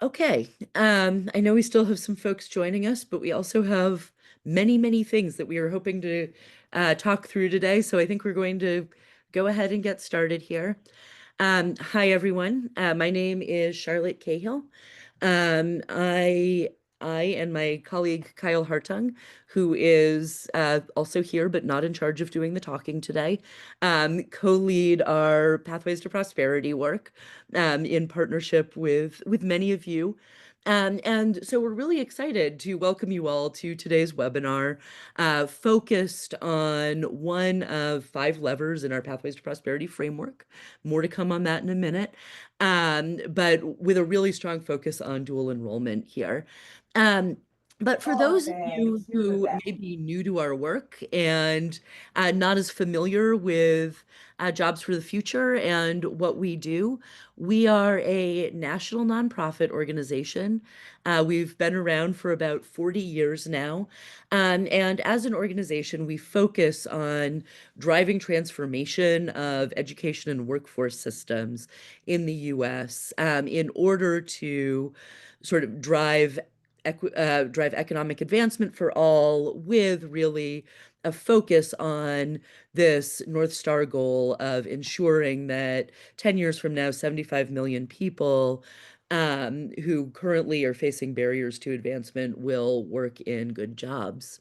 Okay. I know we still have some folks joining us, but we also have many, many things that we are hoping to talk through today. So I think we're going to go ahead and get started here. Hi, everyone. My name is Charlotte Cahill. Um, I I and my colleague Kyle Hartung, who is also here but not in charge of doing the talking today, co-lead our Pathways to Prosperity work in partnership with many of you. And so we're really excited to welcome you all to today's webinar, focused on one of 5 levers in our Pathways to Prosperity framework. More to come on that in a minute, but with a really strong focus on dual enrollment here. Um, but for those of you who may be new to our work and not as familiar with Jobs for the Future and what we do, we are a national nonprofit organization. We've been around for about 40 years now. And as an organization, we focus on driving transformation of education and workforce systems in the US, in order to sort of drive economic advancement for all, with really a focus on this North Star goal of ensuring that 10 years from now, 75 million people who currently are facing barriers to advancement will work in good jobs.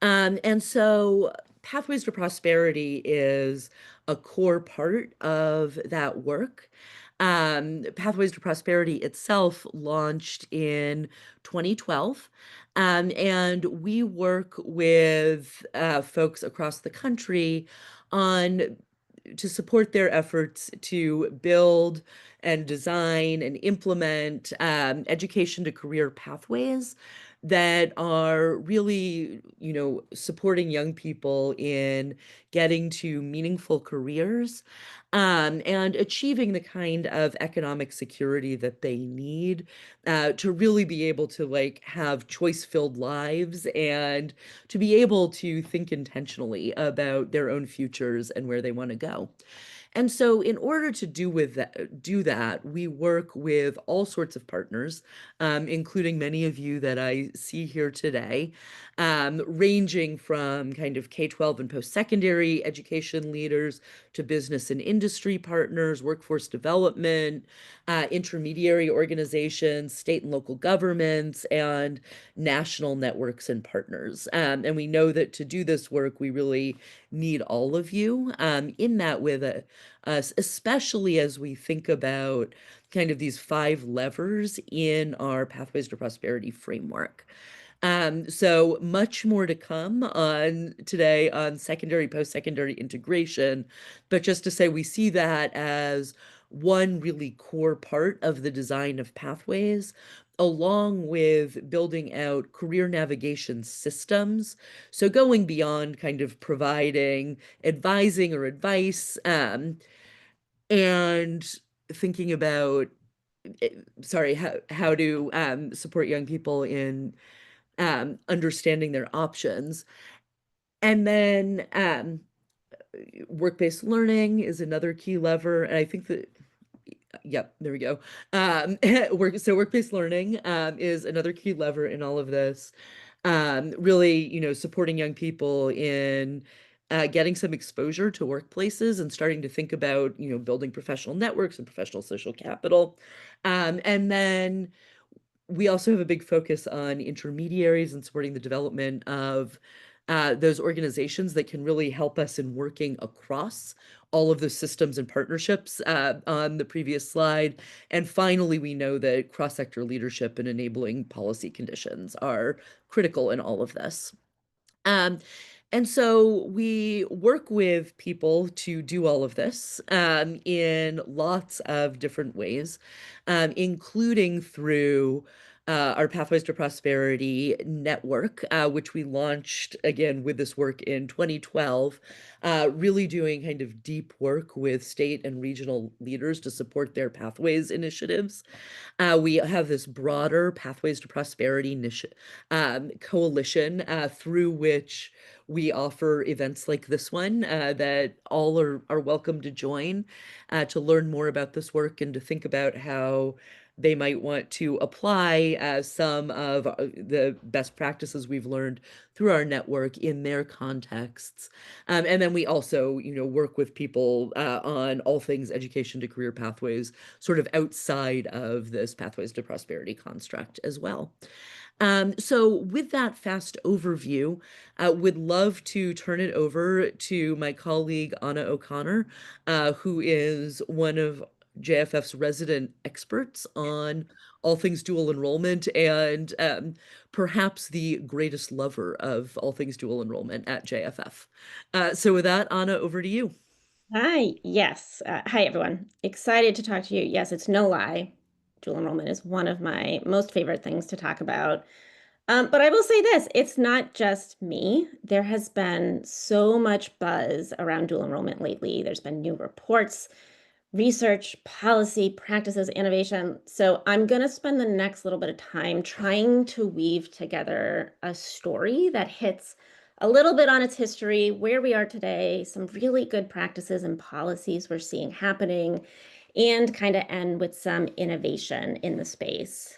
And so Pathways to Prosperity is a core part of that work. Pathways to Prosperity itself launched in 2012. And we work with folks across the country on to support their efforts to build and design and implement education to career pathways that are really, supporting young people in getting to meaningful careers, and achieving the kind of economic security that they need to really be able to like have choice-filled lives and to be able to think intentionally about their own futures and where they want to go. And so in order to do that, we work with all sorts of partners, including many of you that I see here today, ranging from kind of K-12 and post-secondary education leaders to business and industry partners, workforce development, intermediary organizations, state and local governments, and national networks and partners. And we know that to do this work, we really need all of you in that with us, especially as we think about kind of these 5 levers in our Pathways to Prosperity framework. So much more to come on today on secondary, post-secondary integration, but just to say we see that as one really core part of the design of pathways, along with building out career navigation systems. So going beyond kind of providing advising or advice, and thinking about, sorry, how to support young people in understanding their options. And then work-based learning is another key lever. And I think that, yep, there we go. Work-based learning is another key lever in all of this. Really, supporting young people in getting some exposure to workplaces and starting to think about, building professional networks and professional social capital. And then we also have a big focus on intermediaries and supporting the development of those organizations that can really help us in working across all of those systems and partnerships on the previous slide. And finally, we know that cross-sector leadership and enabling policy conditions are critical in all of this. Um, and so we work with people to do all of this in lots of different ways, including through our Pathways to Prosperity network, which we launched again with this work in 2012, really doing kind of deep work with state and regional leaders to support their pathways initiatives. We have this broader Pathways to Prosperity coalition through which we offer events like this one that all are welcome to join to learn more about this work and to think about how they might want to apply some of the best practices we've learned through our network in their contexts. And then we also, work with people on all things education to career pathways, sort of outside of this Pathways to Prosperity construct as well. So with that fast overview, would love to turn it over to my colleague Anna O'Connor, who is one of JFF's resident experts on all things dual enrollment and perhaps the greatest lover of all things dual enrollment at JFF. So with that, Anna, over to you. Hi, yes. Hi, everyone. Excited to talk to you. Yes, it's no lie. Dual enrollment is one of my most favorite things to talk about. But I will say this, it's not just me. There has been so much buzz around dual enrollment lately. There's been new reports, research, policy, practices, innovation. So I'm going to spend the next little bit of time trying to weave together a story that hits a little bit on its history, where we are today, some really good practices and policies we're seeing happening, and kind of end with some innovation in the space.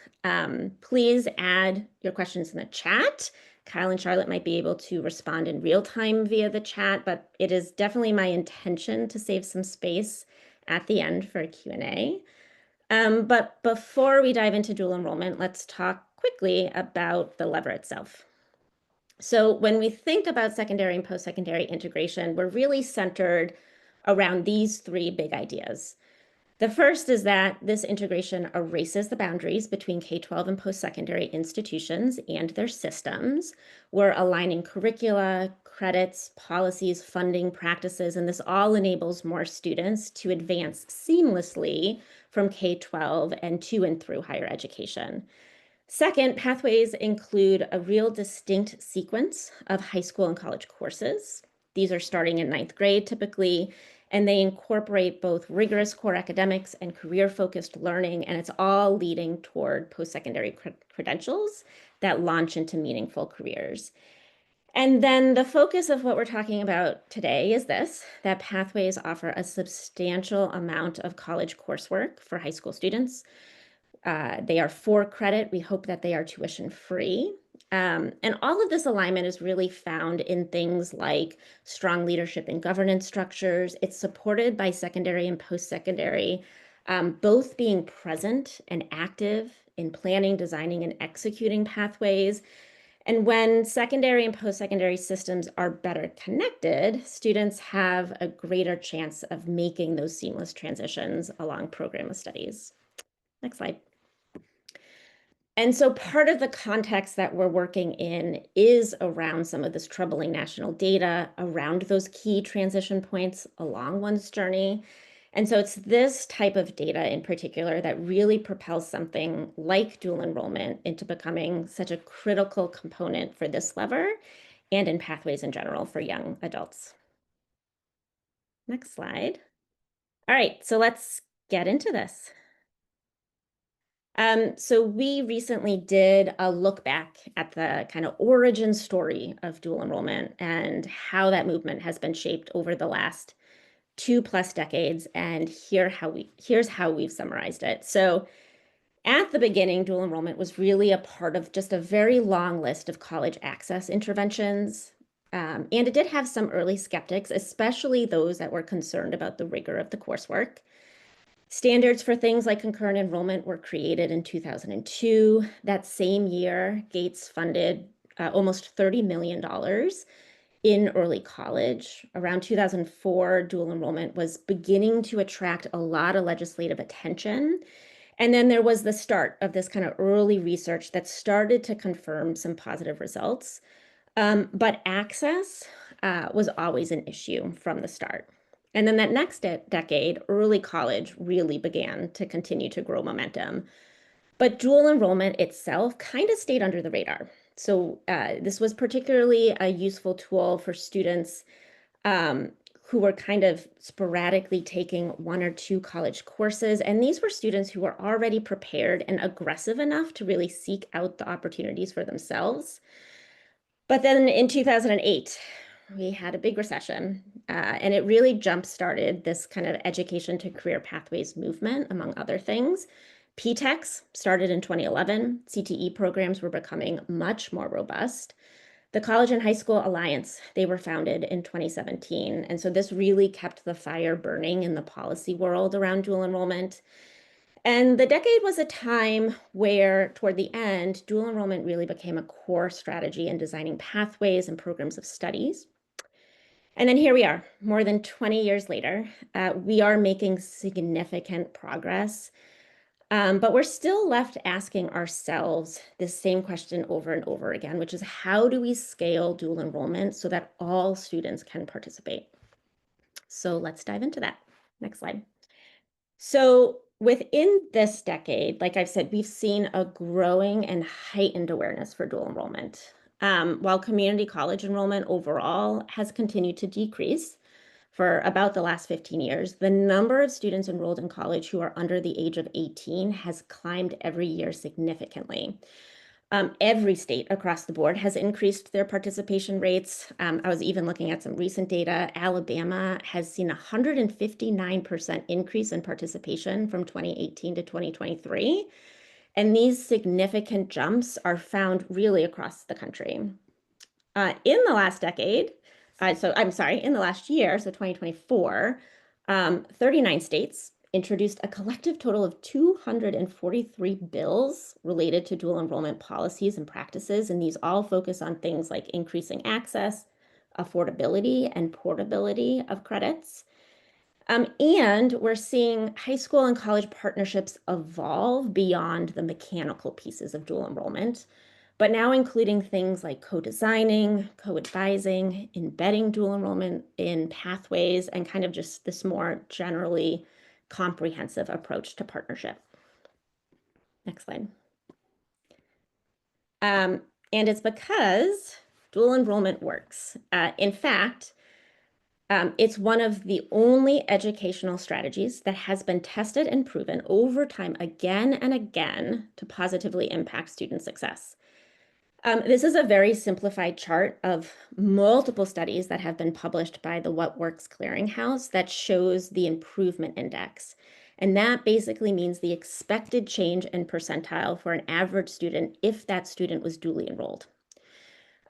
Please add your questions in the chat. Kyle and Charlotte might be able to respond in real time via the chat, but it is definitely my intention to save some space at the end for a Q&A. But before we dive into dual enrollment, let's talk quickly about the lever itself. So when we think about secondary and post-secondary integration, we're really centered around these three big ideas. The first is that this integration erases the boundaries between K-12 and post-secondary institutions and their systems. We're aligning curricula, credits, policies, funding, practices, and this all enables more students to advance seamlessly from K-12 and to and through higher education. Second, pathways include a real distinct sequence of high school and college courses. These are starting in ninth grade typically, and they incorporate both rigorous core academics and career-focused learning, and it's all leading toward post-secondary credentials that launch into meaningful careers. And then the focus of what we're talking about today is this, that pathways offer a substantial amount of college coursework for high school students. They are for credit. We hope that they are tuition free. And all of this alignment is really found in things like strong leadership and governance structures. It's supported by secondary and post-secondary, both being present and active in planning, designing, and executing pathways. And when secondary and post-secondary systems are better connected, students have a greater chance of making those seamless transitions along program of studies. Next slide. And so part of the context that we're working in is around some of this troubling national data around those key transition points along one's journey. And so it's this type of data in particular that really propels something like dual enrollment into becoming such a critical component for this lever and in pathways in general for young adults. Next slide. All right, so let's get into this. So we recently did a look back at the kind of origin story of dual enrollment and how that movement has been shaped over the last 2+ decades. And here's how we've summarized it. So at the beginning, dual enrollment was really a part of just a very long list of college access interventions. And it did have some early skeptics, especially those that were concerned about the rigor of the coursework. Standards for things like concurrent enrollment were created in 2002. That same year, Gates funded almost $30 million in early college. Around 2004, dual enrollment was beginning to attract a lot of legislative attention. And then there was the start of this kind of early research that started to confirm some positive results. But access was always an issue from the start. And then that next decade, early college really began to continue to grow momentum. But dual enrollment itself kind of stayed under the radar. So this was particularly a useful tool for students who were kind of sporadically taking one or two college courses. And these were students who were already prepared and aggressive enough to really seek out the opportunities for themselves. But then in 2008, we had a big recession, and it really jump-started this kind of education to career pathways movement, among other things, PTEX started in 2011. CTE programs were becoming much more robust. The College and High School Alliance, they were founded in 2017. And so this really kept the fire burning in the policy world around dual enrollment. And the decade was a time where, toward the end, dual enrollment really became a core strategy in designing pathways and programs of studies. And then here we are, more than 20 years later. We are making significant progress, but we're still left asking ourselves this same question over and over again, which is how do we scale dual enrollment so that all students can participate? So let's dive into that. Next slide. So within this decade, like I've said, we've seen a growing and heightened awareness for dual enrollment. While community college enrollment overall has continued to decrease for about the last 15 years, the number of students enrolled in college who are under the age of 18 has climbed every year significantly. Every state across the board has increased their participation rates. I was even looking at some recent data. Alabama has seen a 159% increase in participation from 2018 to 2023. And these significant jumps are found really across the country. In the last decade, in the last year, so 2024, 39 states introduced a collective total of 243 bills related to dual enrollment policies and practices. And these all focus on things like increasing access, affordability, and portability of credits. And we're seeing high school and college partnerships evolve beyond the mechanical pieces of dual enrollment, but now including things like co-designing, co-advising, embedding dual enrollment in pathways, and kind of just this more generally comprehensive approach to partnership. Next slide. And it's because dual enrollment works. In fact, it's one of the only educational strategies that has been tested and proven over time again and again to positively impact student success. This is a very simplified chart of multiple studies that have been published by the What Works Clearinghouse that shows the improvement index. And that basically means the expected change in percentile for an average student if that student was duly enrolled.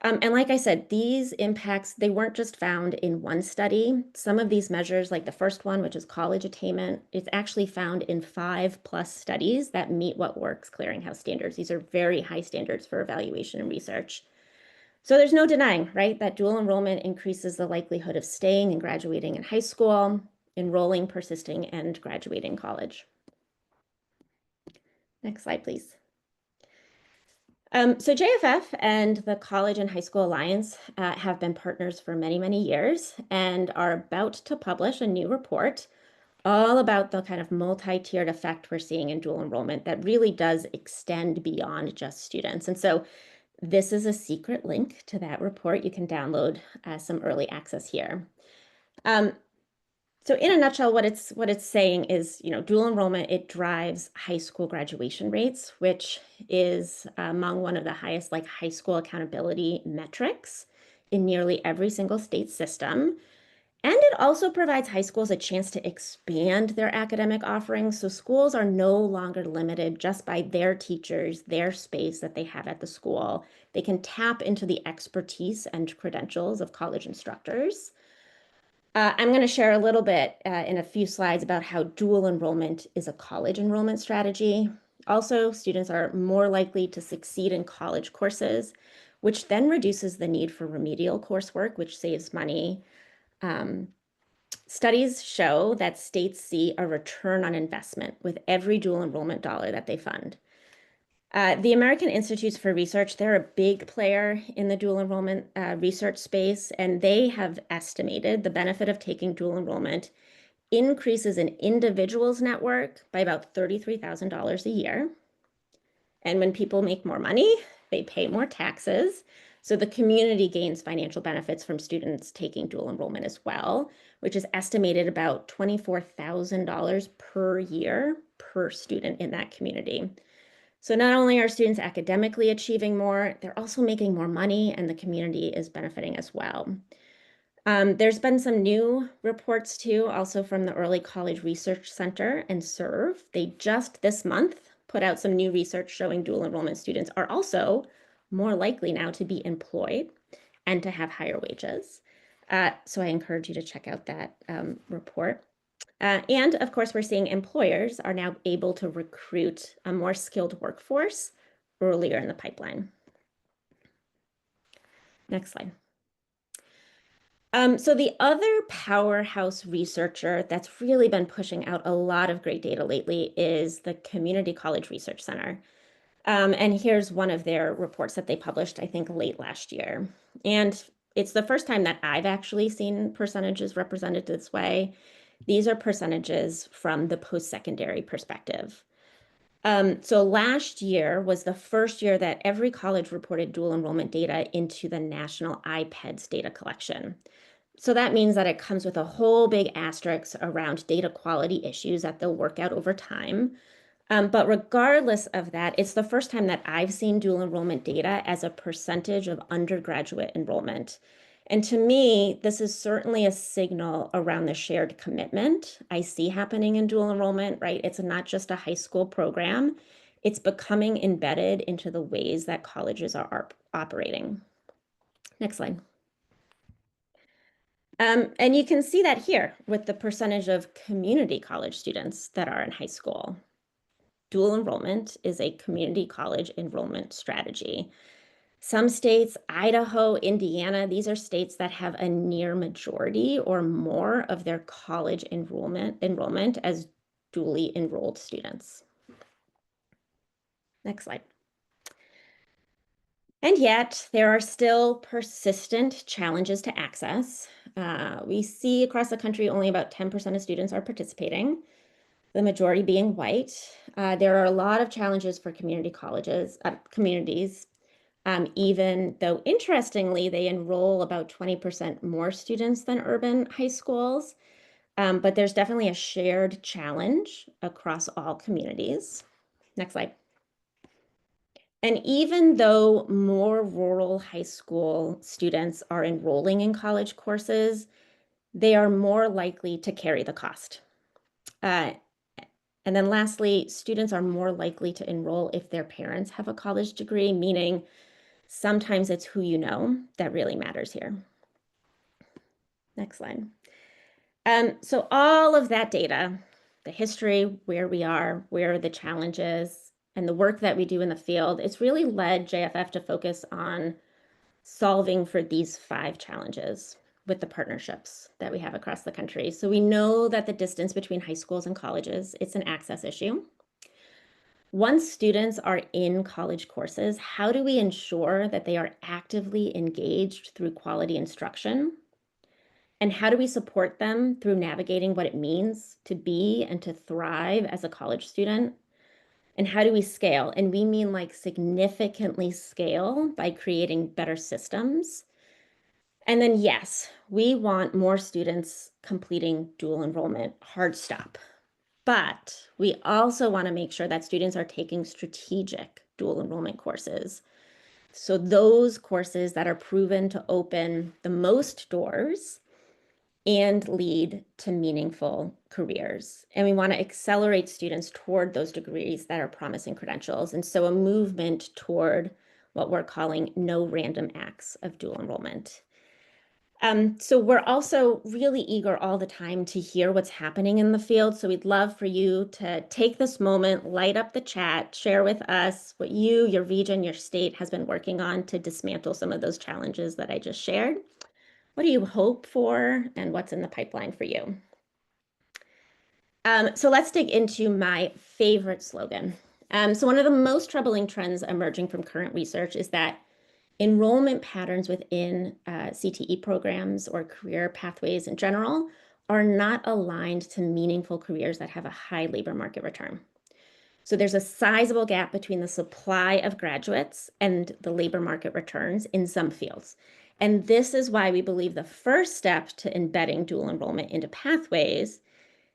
And like I said, these impacts, they weren't just found in one study. Some of these measures, like the first one, which is college attainment, it's actually found in 5+ studies that meet What Works Clearinghouse standards. These are very high standards for evaluation and research. So there's no denying, right, that dual enrollment increases the likelihood of staying and graduating in high school, enrolling, persisting, and graduating college. Next slide, please. So JFF and the College and High School Alliance have been partners for many, many years and are about to publish a new report all about the kind of multi-tiered effect we're seeing in dual enrollment that really does extend beyond just students. And so this is a secret link to that report. You can download some early access here. So in a nutshell, what it's saying is, dual enrollment, it drives high school graduation rates, which is among one of the highest high school accountability metrics in nearly every single state system. And it also provides high schools a chance to expand their academic offerings. So schools are no longer limited just by their teachers, their space that they have at the school. They can tap into the expertise and credentials of college instructors. I'm going to share a little bit in a few slides about how dual enrollment is a college enrollment strategy. Also, students are more likely to succeed in college courses, which then reduces the need for remedial coursework, which saves money. Studies show that states see a return on investment with every dual enrollment dollar that they fund. The American Institutes for Research, they're a big player in the dual enrollment research space, and they have estimated the benefit of taking dual enrollment increases an individual's network by about $33,000 a year. And when people make more money, they pay more taxes. So the community gains financial benefits from students taking dual enrollment as well, which is estimated about $24,000 per year per student in that community. So not only are students academically achieving more, they're also making more money, and the community is benefiting as well. There's been some new reports too, also from the Early College Research Center and SERVE. They just this month put out some new research showing dual enrollment students are also more likely now to be employed and to have higher wages. So I encourage you to check out that report. And of course, we're seeing employers are now able to recruit a more skilled workforce earlier in the pipeline. Next slide. So the other powerhouse researcher that's really been pushing out a lot of great data lately is the Community College Research Center. And here's one of their reports that they published, I think, late last year. And it's the first time that I've actually seen percentages represented this way. These are percentages from the post-secondary perspective. So last year was the first year that every college reported dual enrollment data into the National IPEDS data collection. So that means that it comes with a whole big asterisk around data quality issues that they'll work out over time. But regardless of that, it's the first time that I've seen dual enrollment data as a percentage of undergraduate enrollment. And to me, this is certainly a signal around the shared commitment I see happening in dual enrollment, right? It's not just a high school program, it's becoming embedded into the ways that colleges are operating. Next slide. And you can see that here with the percentage of community college students that are in high school. Dual enrollment is a community college enrollment strategy. Some states, Idaho, Indiana, these are states that have a near majority or more of their college enrollment as dually enrolled students. Next slide. And yet, there are still persistent challenges to access. We see across the country only about 10% of students are participating, the majority being white. There are a lot of challenges for communities, even though interestingly, they enroll about 20% more students than urban high schools. But there's definitely a shared challenge across all communities. Next slide. And even though more rural high school students are enrolling in college courses, they are more likely to carry the cost. And then lastly, students are more likely to enroll if their parents have a college degree, meaning sometimes it's who you know that really matters here. Next slide. So all of that data, the history, where we are the challenges, and the work that we do in the field, it's really led JFF to focus on solving for these 5 challenges with the partnerships that we have across the country. So we know that the distance between high schools and colleges, it's an access issue. Once students are in college courses, how do we ensure that they are actively engaged through quality instruction? And how do we support them through navigating what it means to be and to thrive as a college student? And how do we scale? And we mean like significantly scale by creating better systems. And then, yes, we want more students completing dual enrollment, hard stop. But we also want to make sure that students are taking strategic dual enrollment courses. So those courses that are proven to open the most doors and lead to meaningful careers. And we want to accelerate students toward those degrees that are promising credentials. And so a movement toward what we're calling no random acts of dual enrollment. So we're also really eager all the time to hear what's happening in the field. So we'd love for you to take this moment, light up the chat, share with us what you, your region, your state has been working on to dismantle some of those challenges that I just shared. What do you hope for and what's in the pipeline for you? So let's dig into my favorite slogan. So one of the most troubling trends emerging from current research is that enrollment patterns within CTE programs or career pathways in general are not aligned to meaningful careers that have a high labor market return. So there's a sizable gap between the supply of graduates and the labor market returns in some fields. And this is why we believe the first step to embedding dual enrollment into pathways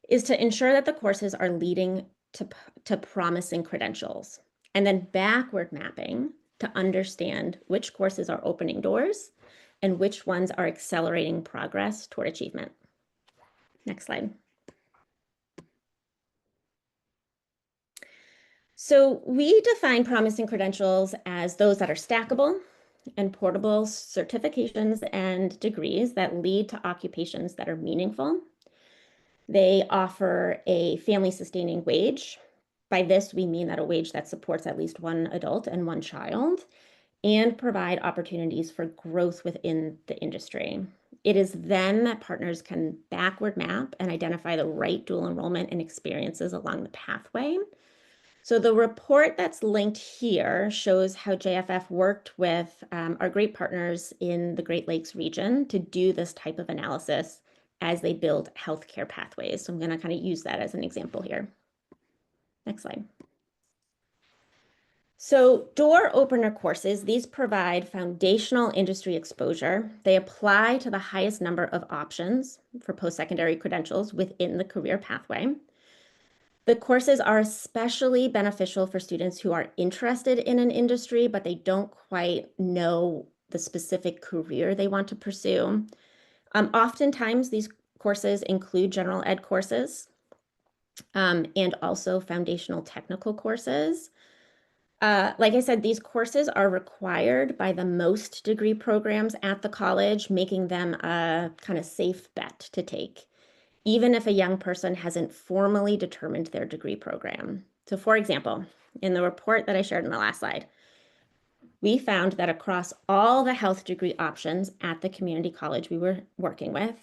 is to ensure that the courses are leading to promising credentials, and then backward mapping to understand which courses are opening doors and which ones are accelerating progress toward achievement. Next slide. So we define promising credentials as those that are stackable and portable certifications and degrees that lead to occupations that are meaningful. They offer a family-sustaining wage. By this, we mean that a wage that supports at least one adult and one child, and provide opportunities for growth within the industry. It is then that partners can backward map and identify the right dual enrollment and experiences along the pathway. So the report that's linked here shows how JFF worked with our great partners in the Great Lakes region to do this type of analysis as they build healthcare pathways. So I'm going to kind of use that as an example here. Next slide. So door opener courses, these provide foundational industry exposure. They apply to the highest number of options for post-secondary credentials within the career pathway. The courses are especially beneficial for students who are interested in an industry, but they don't quite know the specific career they want to pursue. Oftentimes, these courses include general ed courses and also foundational technical courses. Like I said, these courses are required by the most degree programs at the college, making them a kind of safe bet to take, even if a young person hasn't formally determined their degree program. So for example, in the report that I shared in the last slide, we found that across all the health degree options at the community college we were working with,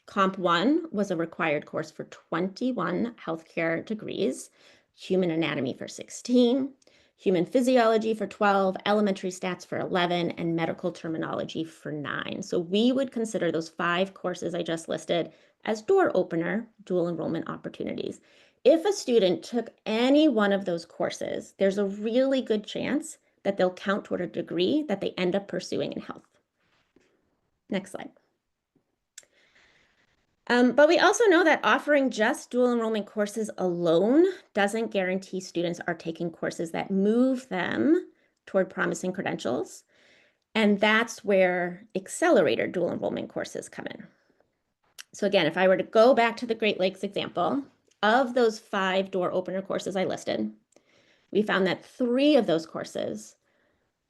Comp 1 was a required course for 21 healthcare degrees, human anatomy for 16, human physiology for 12, elementary stats for 11, and medical terminology for 9. So we would consider those 5 courses I just listed as door opener dual enrollment opportunities. If a student took any one of those courses, there's a really good chance that they'll count toward a degree that they end up pursuing in health. Next slide. But we also know that offering just dual enrollment courses alone doesn't guarantee students are taking courses that move them toward promising credentials. And that's where accelerator dual enrollment courses come in. So again, if I were to go back to the Great Lakes example, of those 5 door opener courses I listed, we found that 3 of those courses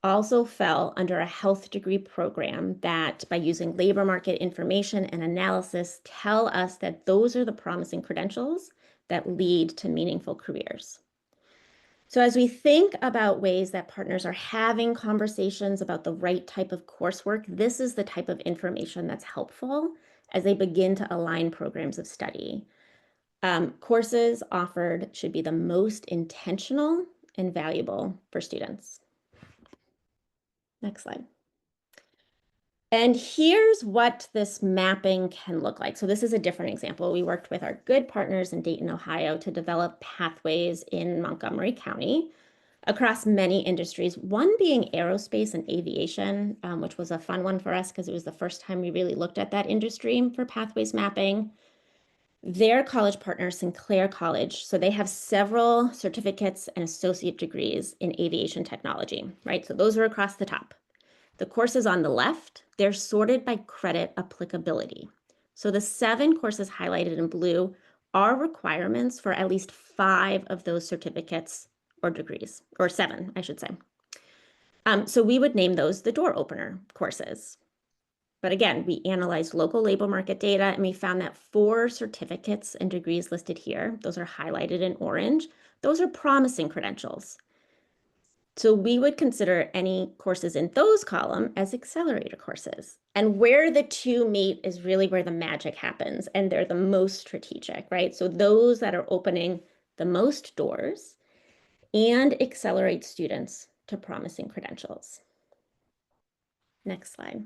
also fell under a health degree program that, by using labor market information and analysis, tell us that those are the promising credentials that lead to meaningful careers. So as we think about ways that partners are having conversations about the right type of coursework, this is the type of information that's helpful as they begin to align programs of study. Courses offered should be the most intentional and valuable for students. Next slide. And here's what this mapping can look like. So this is a different example. We worked with our good partners in Dayton, Ohio to develop pathways in Montgomery County across many industries, one being aerospace and aviation, which was a fun one for us because it was the first time we really looked at that industry for pathways mapping. Their college partner, Sinclair College, so they have several certificates and associate degrees in aviation technology, right? So those are across the top. The courses on the left, they're sorted by credit applicability. So the 7 courses highlighted in blue are requirements for at least 5 of those certificates or degrees, or 7, I should say. So we would name those the door opener courses. But again, we analyzed local labor market data and we found that 4 certificates and degrees listed here, those are highlighted in orange, those are promising credentials. So we would consider any courses in those columns as accelerator courses. And where the 2 meet is really where the magic happens, and they're the most strategic, right? So those that are opening the most doors and accelerate students to promising credentials. Next slide.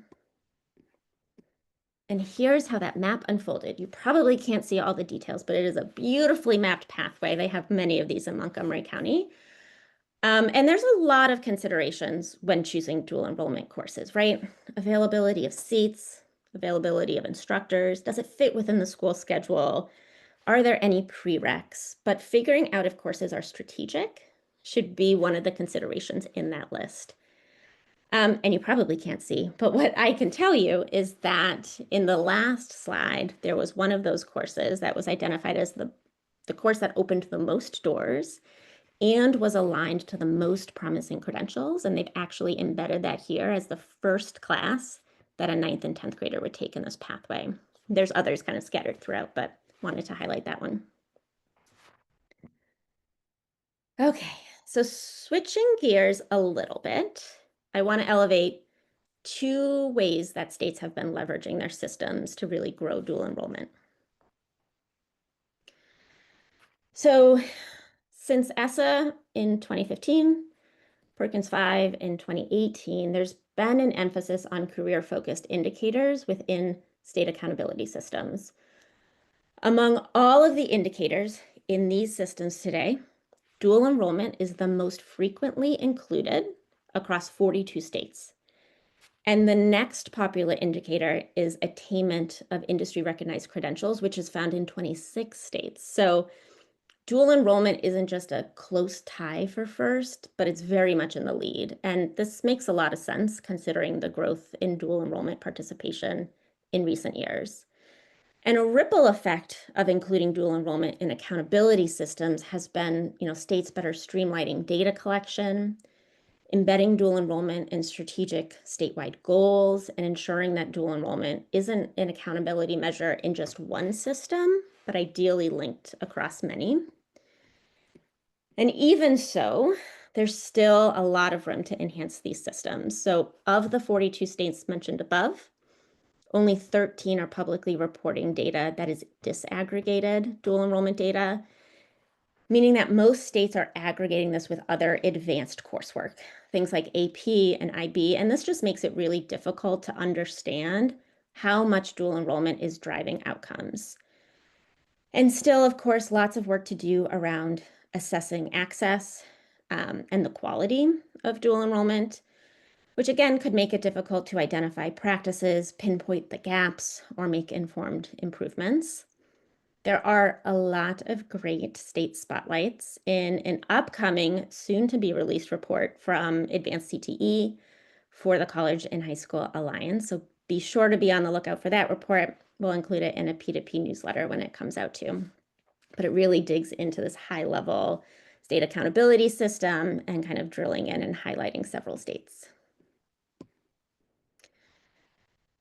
And here's how that map unfolded. You probably can't see all the details, but it is a beautifully mapped pathway. They have many of these in Montgomery County. And there's a lot of considerations when choosing dual enrollment courses, right? Availability of seats, availability of instructors, does it fit within the school schedule? Are there any prereqs? But figuring out if courses are strategic should be one of the considerations in that list. And you probably can't see, but what I can tell you is that in the last slide, there was one of those courses that was identified as the course that opened the most doors and was aligned to the most promising credentials. And they've actually embedded that here as the first class that a 9th and 10th grader would take in this pathway. There's others kind of scattered throughout, but wanted to highlight that one. Okay, so switching gears a little bit, I want to elevate two ways that states have been leveraging their systems to really grow dual enrollment. So since ESSA in 2015, Perkins 5 in 2018, there's been an emphasis on career-focused indicators within state accountability systems. Among all of the indicators in these systems today, dual enrollment is the most frequently included across 42 states. And the next popular indicator is attainment of industry recognized credentials, which is found in 26 states. So dual enrollment isn't just a close tie for first, but it's very much in the lead. And this makes a lot of sense considering the growth in dual enrollment participation in recent years. And a ripple effect of including dual enrollment in accountability systems has been, states better streamlining data collection, embedding dual enrollment in strategic statewide goals, and ensuring that dual enrollment isn't an accountability measure in just one system, but ideally linked across many. And even so, there's still a lot of room to enhance these systems. So of the 42 states mentioned above, only 13 are publicly reporting data that is disaggregated dual enrollment data, meaning that most states are aggregating this with other advanced coursework, things like AP and IB, and this just makes it really difficult to understand how much dual enrollment is driving outcomes. And still, of course, lots of work to do around assessing access and the quality of dual enrollment, which again could make it difficult to identify practices, pinpoint the gaps, or make informed improvements. There are a lot of great state spotlights in an upcoming, soon to be released report from Advanced CTE for the College and High School Alliance. So be sure to be on the lookout for that report. We'll include it in a P2P newsletter when it comes out too. But it really digs into this high level state accountability system and kind of drilling in and highlighting several states.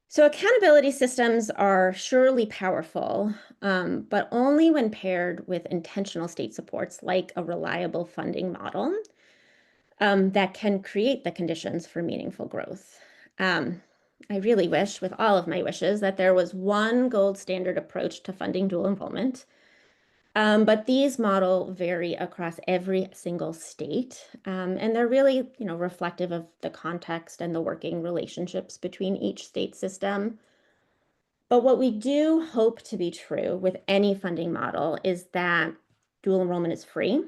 So accountability systems are surely powerful, but only when paired with intentional state supports like a reliable funding model that can create the conditions for meaningful growth. I really wish, with all of my wishes, that there was one gold standard approach to funding dual enrollment. But these models vary across every single state, and they're really, reflective of the context and the working relationships between each state system. But what we do hope to be true with any funding model is that dual enrollment is free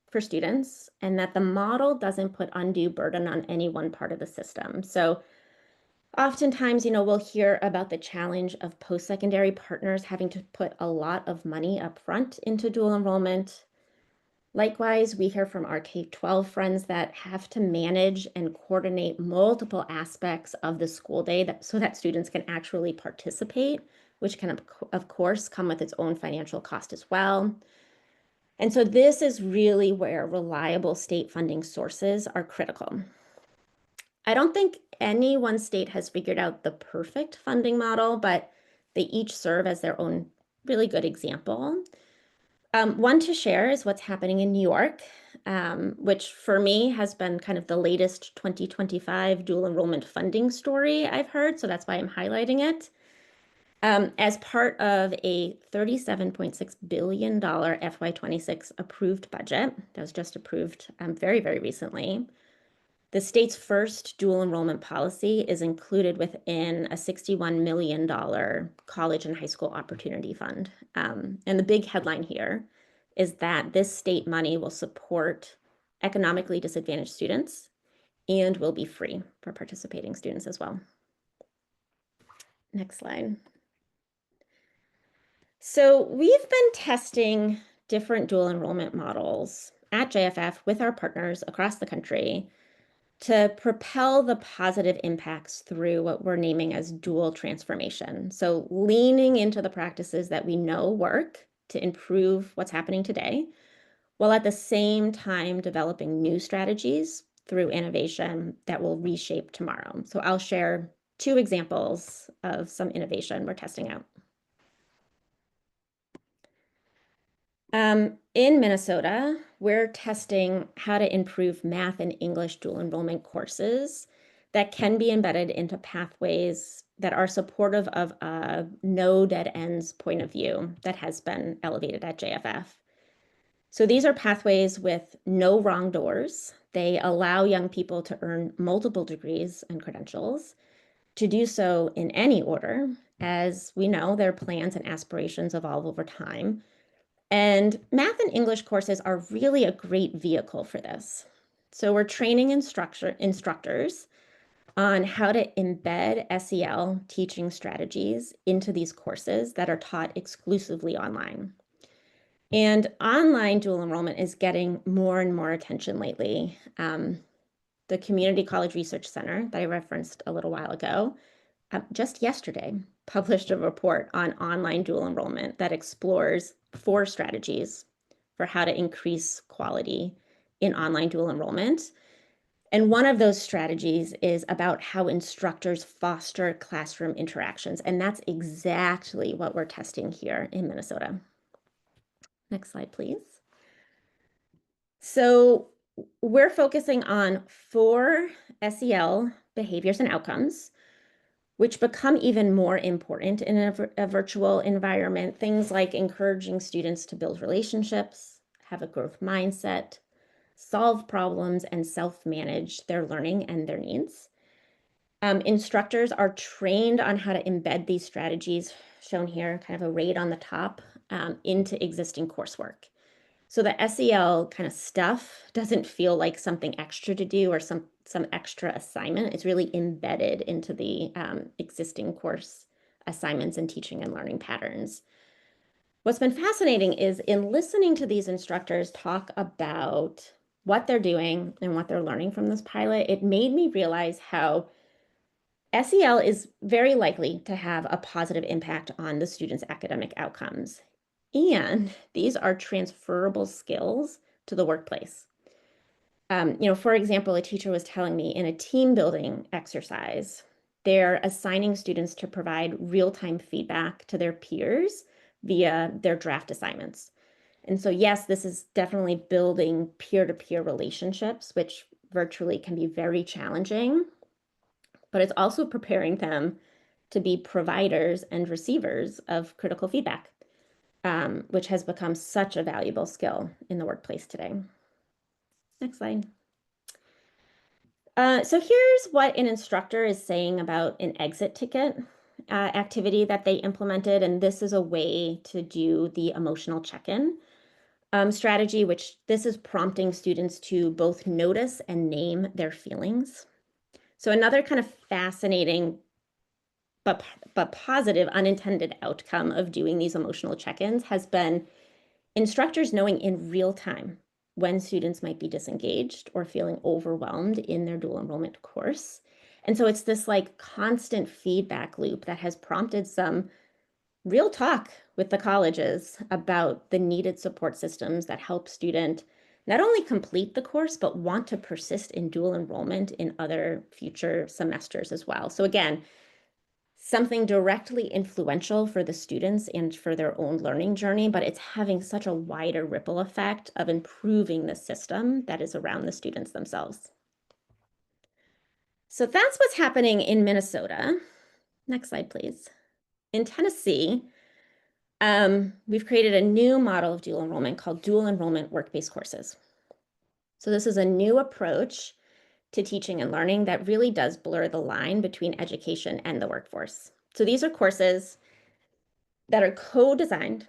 for students and that the model doesn't put undue burden on any one part of the system. So oftentimes, we'll hear about the challenge of post-secondary partners having to put a lot of money up front into dual enrollment. Likewise, we hear from our K-12 friends that have to manage and coordinate multiple aspects of the school day so that students can actually participate, which can, of course, come with its own financial cost as well. And so this is really where reliable state funding sources are critical. I don't think any one state has figured out the perfect funding model, but they each serve as their own really good example. One to share is what's happening in New York, which for me has been kind of the latest 2025 dual enrollment funding story I've heard, so that's why I'm highlighting it. As part of a $37.6 billion FY26 approved budget that was just approved very, very recently, the state's first dual enrollment policy is included within a $61 million college and high school opportunity fund. And the big headline here is that this state money will support economically disadvantaged students and will be free for participating students as well. Next slide. So we've been testing different dual enrollment models at JFF with our partners across the country to propel the positive impacts through what we're naming as dual transformation. So leaning into the practices that we know work to improve what's happening today, while at the same time developing new strategies through innovation that will reshape tomorrow. So I'll share two examples of some innovation we're testing out. In Minnesota, we're testing how to improve math and English dual enrollment courses that can be embedded into pathways that are supportive of a no dead ends point of view that has been elevated at JFF. So these are pathways with no wrong doors. They allow young people to earn multiple degrees and credentials, to do so in any order. As we know, their plans and aspirations evolve over time. And math and English courses are really a great vehicle for this. So we're training instructors on how to embed SEL teaching strategies into these courses that are taught exclusively online. And online dual enrollment is getting more and more attention lately. The Community College Research Center that I referenced a little while ago, just yesterday, published a report on online dual enrollment that explores 4 strategies for how to increase quality in online dual enrollment. And one of those strategies is about how instructors foster classroom interactions. And that's exactly what we're testing here in Minnesota. Next slide, please. So we're focusing on 4 SEL behaviors and outcomes, which become even more important in a virtual environment. Things like encouraging students to build relationships, have a growth mindset, solve problems, and self-manage their learning and their needs. Instructors are trained on how to embed these strategies, shown here, kind of arrayed on the top, into existing coursework. So the SEL kind of stuff doesn't feel like something extra to do or some extra assignment. It's really embedded into the existing course assignments and teaching and learning patterns. What's been fascinating is in listening to these instructors talk about what they're doing and what they're learning from this pilot, it made me realize how SEL is very likely to have a positive impact on the students' academic outcomes. And these are transferable skills to the workplace. For example, a teacher was telling me in a team building exercise, they're assigning students to provide real-time feedback to their peers via their draft assignments. And so, yes, this is definitely building peer-to-peer relationships, which virtually can be very challenging, but it's also preparing them to be providers and receivers of critical feedback, which has become such a valuable skill in the workplace today. Next slide. So here's what an instructor is saying about an exit ticket activity that they implemented, and this is a way to do the emotional check-in strategy, which this is prompting students to both notice and name their feelings. So another kind of fascinating but positive unintended outcome of doing these emotional check-ins has been instructors knowing in real time when students might be disengaged or feeling overwhelmed in their dual enrollment course. And so it's this like constant feedback loop that has prompted some real talk with the colleges about the needed support systems that help student not only complete the course, but want to persist in dual enrollment in other future semesters as well. So again, something directly influential for the students and for their own learning journey, but it's having such a wider ripple effect of improving the system that is around the students themselves. So that's what's happening in Minnesota. Next slide, please. In Tennessee, we've created a new model of dual enrollment called dual enrollment work-based courses. So this is a new approach to teaching and learning that really does blur the line between education and the workforce. So these are courses that are co-designed,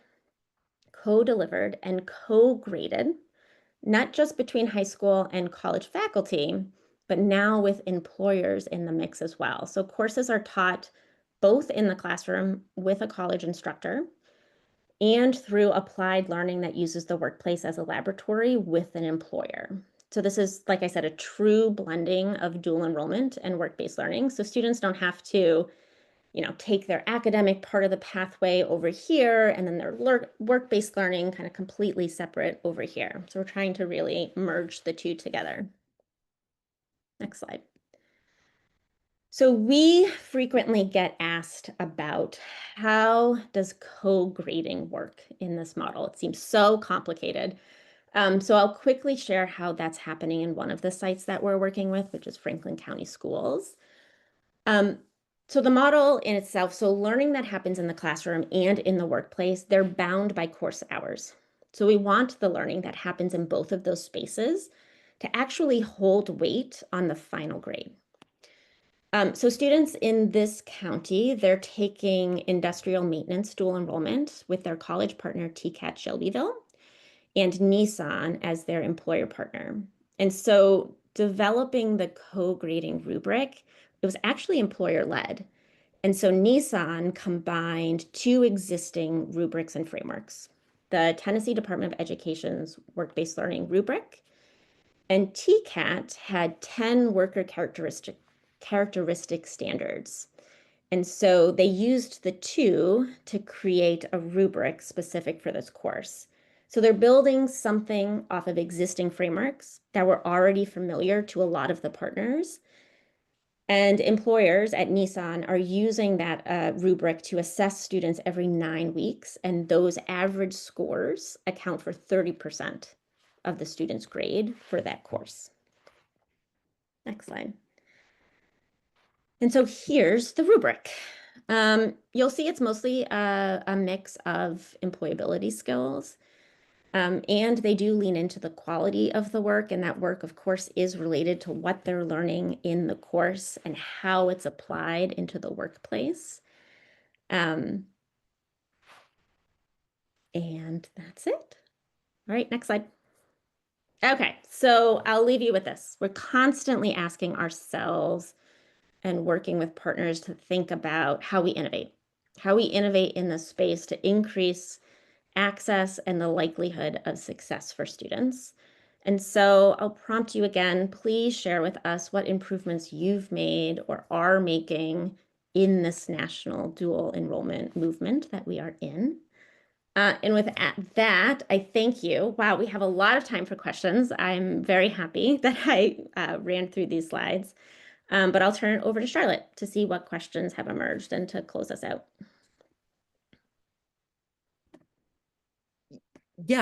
co-delivered, and co-graded, not just between high school and college faculty, but now with employers in the mix as well. So courses are taught both in the classroom with a college instructor and through applied learning that uses the workplace as a laboratory with an employer. So this is, like I said, a true blending of dual enrollment and work-based learning. So students don't have to take their academic part of the pathway over here, and then their work-based learning kind of completely separate over here. So we're trying to really merge the two together. Next slide. So we frequently get asked about how does co-grading work in this model? It seems so complicated. So I'll quickly share how that's happening in one of the sites that we're working with, which is Franklin County Schools. So the model in itself, so learning that happens in the classroom and in the workplace, they're bound by course hours. So we want the learning that happens in both of those spaces to actually hold weight on the final grade. So students in this county, they're taking industrial maintenance dual enrollment with their college partner TCAT Shelbyville and Nissan as their employer partner. And so developing the co-grading rubric, it was actually employer-led. And so Nissan combined two existing rubrics and frameworks, the Tennessee Department of Education's work-based learning rubric, and TCAT had 10 worker characteristic standards. And so they used the two to create a rubric specific for this course. So they're building something off of existing frameworks that were already familiar to a lot of the partners. And employers at Nissan are using that rubric to assess students every 9 weeks. And those average scores account for 30% of the student's grade for that course. Next slide. And so here's the rubric. You'll see it's mostly a mix of employability skills, and they do lean into the quality of the work, and that work, of course, is related to what they're learning in the course and how it's applied into the workplace. And that's it. All right, next slide. Okay, so I'll leave you with this. We're constantly asking ourselves and working with partners to think about how we innovate in this space to increase access and the likelihood of success for students. And so I'll prompt you again, please share with us what improvements you've made or are making in this national dual enrollment movement that we are in. And with that, I thank you. Wow, we have a lot of time for questions. I'm very happy that I ran through these slides. But I'll turn it over to Charlotte to see what questions have emerged and to close us out.